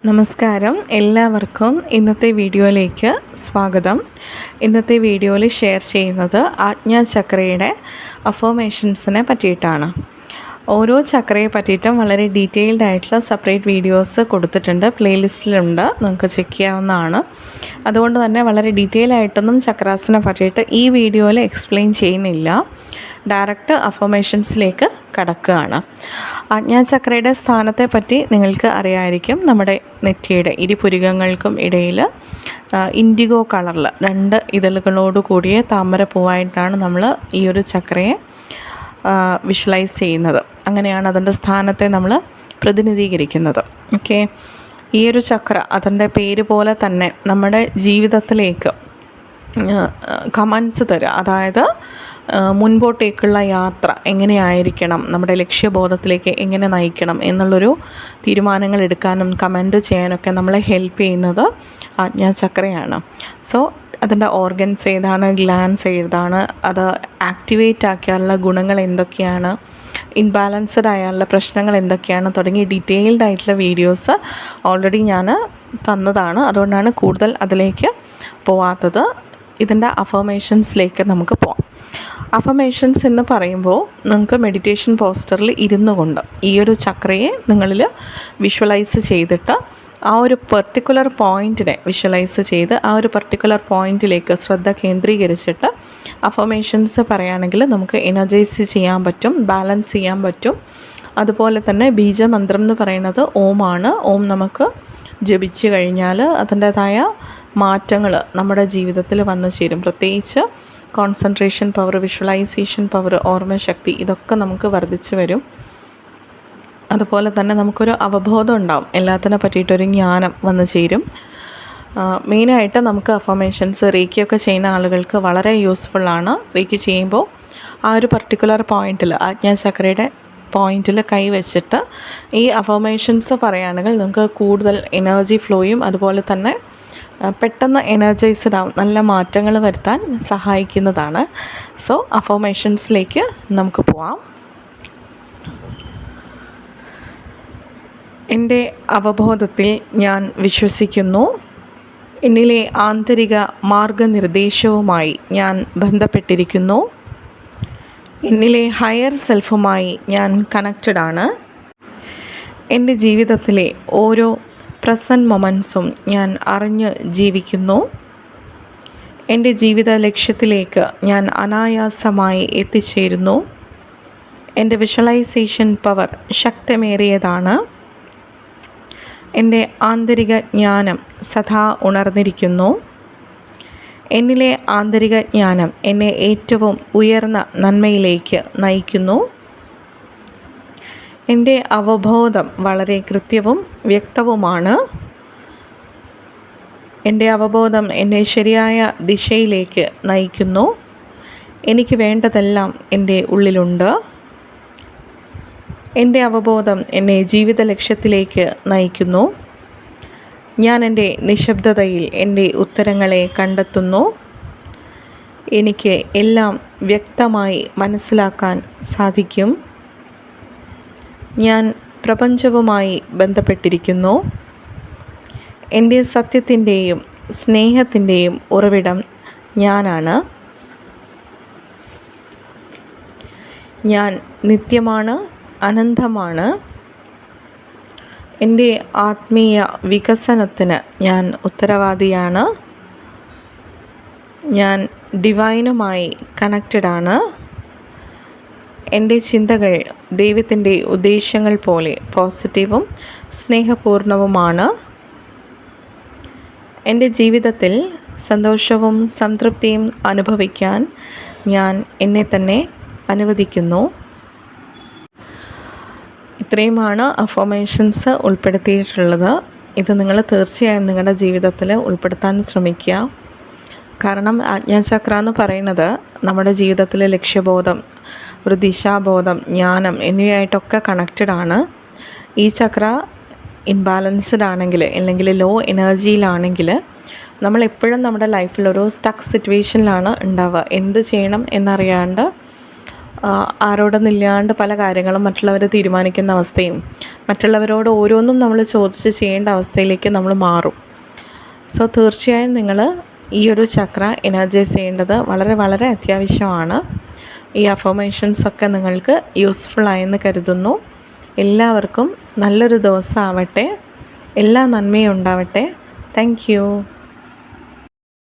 നമസ്കാരം, എല്ലാവർക്കും ഇന്നത്തെ വീഡിയോയിലേക്ക് സ്വാഗതം. ഇന്നത്തെ വീഡിയോയിൽ ഷെയർ ചെയ്യുന്നത് ആജ്ഞാചക്രയുടെ അഫർമേഷൻസിനെ പറ്റിയിട്ടാണ്. ഓരോ ചക്രയെ പറ്റിയിട്ടും വളരെ ഡീറ്റെയിൽഡ് ആയിട്ടുള്ള സെപ്പറേറ്റ് വീഡിയോസ് കൊടുത്തിട്ടുണ്ട്, പ്ലേലിസ്റ്റിലുണ്ട്, നിങ്ങൾക്ക് ചെക്ക് ചെയ്യാവുന്നതാണ്. അതുകൊണ്ട് തന്നെ വളരെ ഡീറ്റെയിൽ ആയിട്ടൊന്നും ചക്രാസിനെ പറ്റിയിട്ട് ഈ വീഡിയോയിൽ എക്സ്പ്ലെയിൻ ചെയ്യുന്നില്ല. ഡയറക്റ്റ് അഫർമേഷൻസിലേക്ക് കടക്കുകയാണ്. ആജ്ഞാചക്രയുടെ സ്ഥാനത്തെ പറ്റി നിങ്ങൾക്ക് അറിയാമായിരിക്കും. നമ്മുടെ നെറ്റിയുടെ ഇരുപുരികങ്ങൾക്കും ഇടയിൽ ഇൻഡിഗോ കളറിൽ 2 ഇതളുകളോട് കൂടിയ താമരപ്പൂവായിട്ടാണ് നമ്മൾ ഈ ഒരു ചക്രയെ വിഷ്വലൈസ് ചെയ്യുന്നത്. അങ്ങനെയാണ് അതിൻ്റെ സ്ഥാനത്തെ നമ്മൾ പ്രതിനിധീകരിക്കുന്നത്. ഓക്കെ, ഈ ഒരു ചക്ര അതിൻ്റെ പേര് പോലെ തന്നെ നമ്മുടെ ജീവിതത്തിലേക്ക് കമൻസ് തരിക, അതായത് മുൻപോട്ടേക്കുള്ള യാത്ര എങ്ങനെയായിരിക്കണം, നമ്മുടെ ലക്ഷ്യബോധത്തിലേക്ക് എങ്ങനെ നയിക്കണം എന്നുള്ളൊരു തീരുമാനങ്ങൾ എടുക്കാനും കമൻറ്റ് ചെയ്യാനൊക്കെ നമ്മളെ ഹെൽപ്പ് ചെയ്യുന്നത് ആജ്ഞാചക്രയാണ്. സോ അതിൻ്റെ ഓർഗൻസ് ഏതാണ്, ഗ്ലാൻസ് ഏതാണ്, അത് ആക്ടിവേറ്റ് ആക്കിയാലുള്ള ഗുണങ്ങൾ എന്തൊക്കെയാണ്, ഇൻബാലൻസ്ഡ് ആയാലുള്ള പ്രശ്നങ്ങൾ എന്തൊക്കെയാണ് തുടങ്ങി ഡീറ്റെയിൽഡ് ആയിട്ടുള്ള വീഡിയോസ് ഓൾറെഡി ഞാൻ തന്നതാണ്. അതുകൊണ്ടാണ് കൂടുതൽ അതിലേക്ക് പോവാത്തത്. ഇതിൻ്റെ അഫർമേഷൻസിലേക്ക് നമുക്ക് പോകാം. അഫർമേഷൻസ് എന്ന് പറയുമ്പോൾ നിങ്ങൾക്ക് മെഡിറ്റേഷൻ പോസ്റ്ററിൽ ഇരുന്നു കൊണ്ട് ഈ ഒരു ചക്രയെ നിങ്ങളിൽ വിഷ്വലൈസ് ചെയ്തിട്ട് ആ ഒരു പെർട്ടിക്കുലർ പോയിൻറ്റിനെ വിഷ്വലൈസ് ചെയ്ത് ആ ഒരു പെർട്ടിക്കുലർ പോയിൻറ്റിലേക്ക് ശ്രദ്ധ കേന്ദ്രീകരിച്ചിട്ട് അഫർമേഷൻസ് പറയുകയാണെങ്കിൽ നമുക്ക് എനർജൈസ് ചെയ്യാൻ പറ്റും, ബാലൻസ് ചെയ്യാൻ പറ്റും. അതുപോലെ തന്നെ ബീജമന്ത്രം എന്ന് പറയുന്നത് ഓമാണ്. ഓം നമുക്ക് ജപിച്ച് കഴിഞ്ഞാൽ അതിൻ്റേതായ മാറ്റങ്ങൾ നമ്മുടെ ജീവിതത്തിൽ വന്നു ചേരും. പ്രത്യേകിച്ച് കോൺസെൻട്രേഷൻ പവർ, വിഷ്വലൈസേഷൻ പവർ, ഓർമ്മശക്തി, ഇതൊക്കെ നമുക്ക് വർദ്ധിച്ചു വരും. അതുപോലെ തന്നെ നമുക്കൊരു അവബോധം ഉണ്ടാവും, എല്ലാത്തിനെ പറ്റിയിട്ടൊരു ജ്ഞാനം വന്നു ചേരും. മെയിനായിട്ട് നമുക്ക് അഫർമേഷൻസ് റേക്കിയൊക്കെ ചെയ്യുന്ന ആളുകൾക്ക് വളരെ യൂസ്ഫുള്ളാണ്. റേക്കി ചെയ്യുമ്പോൾ ആ ഒരു പർട്ടിക്കുലർ പോയിൻറ്റിൽ, ആജ്ഞാചക്രയുടെ പോയിൻറ്റിൽ കൈവച്ചിട്ട് ഈ അഫർമേഷൻസ് പറയുകയാണെങ്കിൽ നിങ്ങൾക്ക് കൂടുതൽ എനർജി ഫ്ലോയും അതുപോലെ തന്നെ പെട്ടെന്ന് എനർജൈസ്ഡ് ആവും, നല്ല മാറ്റങ്ങൾ വരുത്താൻ സഹായിക്കുന്നതാണ്. സോ അഫർമേഷൻസിലേക്ക് നമുക്ക് പോവാം. എൻ്റെ അവബോധത്തിൽ ഞാൻ വിശ്വസിക്കുന്നു. എന്നിലെ ആന്തരിക മാർഗനിർദ്ദേശവുമായി ഞാൻ ബന്ധപ്പെട്ടിരിക്കുന്നു. എന്നിലെ ഹയർ സെൽഫുമായി ഞാൻ കണക്റ്റഡ് ആണ്. എൻ്റെ ജീവിതത്തിലെ ഓരോ പ്രസൻറ്റ് മൊമെൻറ്റ്സും ഞാൻ അറിഞ്ഞ് ജീവിക്കുന്നു. എൻ്റെ ജീവിത ലക്ഷ്യത്തിലേക്ക് ഞാൻ അനായാസമായി എത്തിച്ചേരുന്നു. എൻ്റെ വിഷ്വലൈസേഷൻ പവർ ശക്തമേറിയതാണ്. എൻ്റെ ആന്തരിക ജ്ഞാനം സദാ ഉണർന്നിരിക്കുന്നു. എന്നിലെ ആന്തരിക ജ്ഞാനം എന്നെ ഏറ്റവും ഉയർന്ന നന്മയിലേക്ക് നയിക്കുന്നു. എൻ്റെ അവബോധം വളരെ കൃത്യവും വ്യക്തവുമാണ്. എൻ്റെ അവബോധം എന്നെ ശരിയായ ദിശയിലേക്ക് നയിക്കുന്നു. എനിക്ക് വേണ്ടതെല്ലാം എൻ്റെ ഉള്ളിലുണ്ട്. എൻ്റെ അവബോധം എന്നെ ജീവിത ലക്ഷ്യത്തിലേക്ക് നയിക്കുന്നു. ഞാൻ എൻ്റെ നിശബ്ദതയിൽ എൻ്റെ ഉത്തരങ്ങളെ കണ്ടെത്തുന്നു. എനിക്ക് എല്ലാം വ്യക്തമായി മനസ്സിലാക്കാൻ സാധിക്കും. ഞാൻ പ്രപഞ്ചവുമായി ബന്ധപ്പെട്ടിരിക്കുന്നു. എൻ്റെ സത്യത്തിൻ്റെയും സ്നേഹത്തിൻ്റെയും ഉറവിടം ഞാനാണ്. ഞാൻ നിത്യമാണ്, അനന്തമാണ്. എൻ്റെ ആത്മീയ വികസനത്തിന് ഞാൻ ഉത്തരവാദിയാണ്. ഞാൻ ഡിവൈനുമായി കണക്റ്റഡാണ്. എൻ്റെ ചിന്തകൾ ദൈവത്തിൻ്റെ ഉദ്ദേശങ്ങൾ പോലെ പോസിറ്റീവും സ്നേഹപൂർണവുമാണ്. എൻ്റെ ജീവിതത്തിൽ സന്തോഷവും സംതൃപ്തിയും അനുഭവിക്കാൻ ഞാൻ എന്നെ തന്നെ അനുവദിക്കുന്നു. ഇത്രയുമാണ് അഫർമേഷൻസ് ഉൾപ്പെടുത്തിയിട്ടുള്ളത്. ഇത് നിങ്ങൾ തീർച്ചയായും നിങ്ങളുടെ ജീവിതത്തിൽ ഉൾപ്പെടുത്താൻ ശ്രമിക്കുക. കാരണം ആജ്ഞാചക്ര എന്ന് പറയുന്നത് നമ്മുടെ ജീവിതത്തിലെ ലക്ഷ്യബോധം, ഒരു ദിശാബോധം, ജ്ഞാനം എന്നിവയായിട്ടൊക്കെ കണക്റ്റഡ് ആണ്. ഈ ചക്ര ഇൻബാലൻസ്ഡ് ആണെങ്കിൽ, അല്ലെങ്കിൽ ലോ എനർജിയിലാണെങ്കിൽ നമ്മളെപ്പോഴും നമ്മുടെ ലൈഫിലൊരു സ്റ്റക്ക് സിറ്റുവേഷനിലാണ് ഉണ്ടാവുക. എന്ത് ചെയ്യണം എന്നറിയാണ്ട് ആരോടൊന്നില്ലാണ്ട് പല കാര്യങ്ങളും മറ്റുള്ളവർ തീരുമാനിക്കുന്ന അവസ്ഥയും മറ്റുള്ളവരോട് ഓരോന്നും നമ്മൾ ചോദിച്ച് ചെയ്യേണ്ട അവസ്ഥയിലേക്ക് നമ്മൾ മാറും. സോ തീർച്ചയായും നിങ്ങൾ ഈ ഒരു ചക്ര എനർജൈസ് ചെയ്യേണ്ടത് വളരെ വളരെ അത്യാവശ്യമാണ്. ഈ അഫർമേഷൻസൊക്കെ നിങ്ങൾക്ക് യൂസ്ഫുള്ളായെന്ന് കരുതുന്നു. എല്ലാവർക്കും നല്ലൊരു ദിവസം ആവട്ടെ. എല്ലാ നന്മയും ഉണ്ടാവട്ടെ. Thank you.